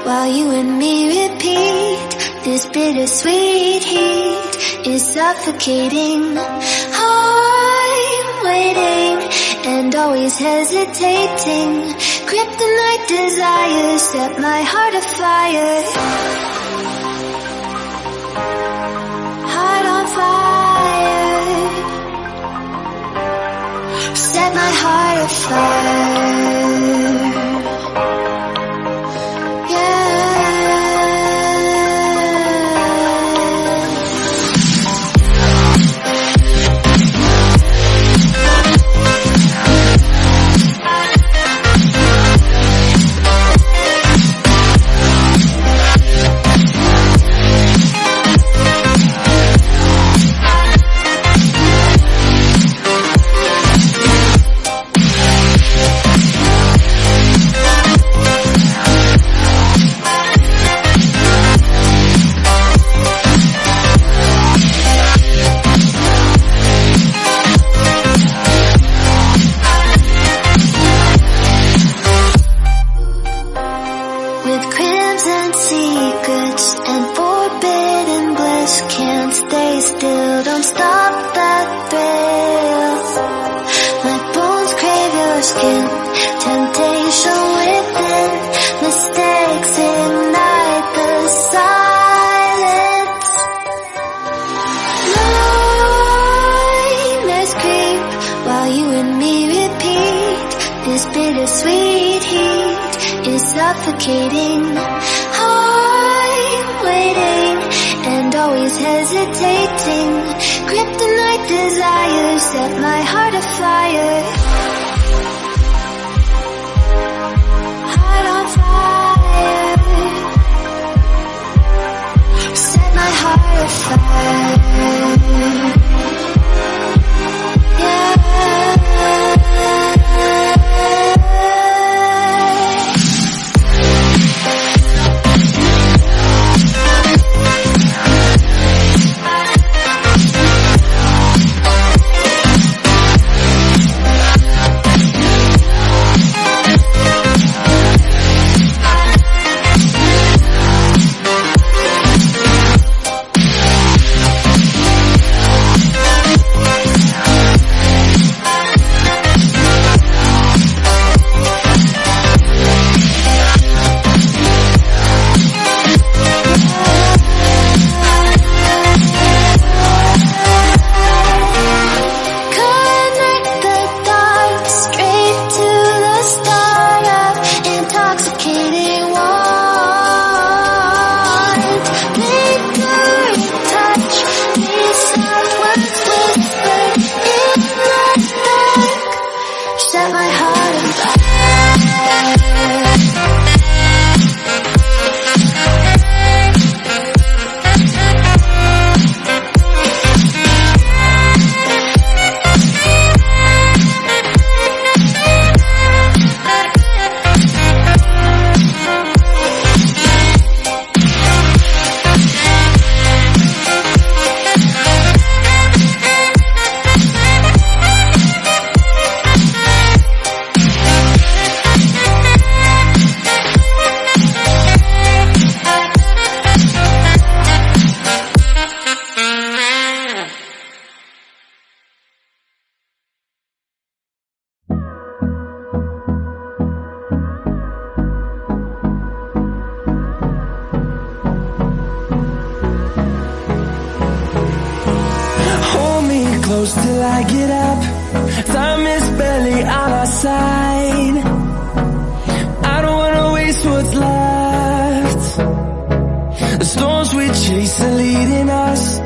while you and me repeat. This bittersweet heat is suffocating. I'm waiting and always hesitating. Kryptonite desires set my heart afire. Heart on fire. Set my heart afire. Suffocating. I'm waiting and always hesitating. Kryptonite desires set my heart afire. Heart on fire. Set my heart afire. Yeah. Till I get up, time is barely on our side. I don't wanna waste what's left. The storms we chase are leading us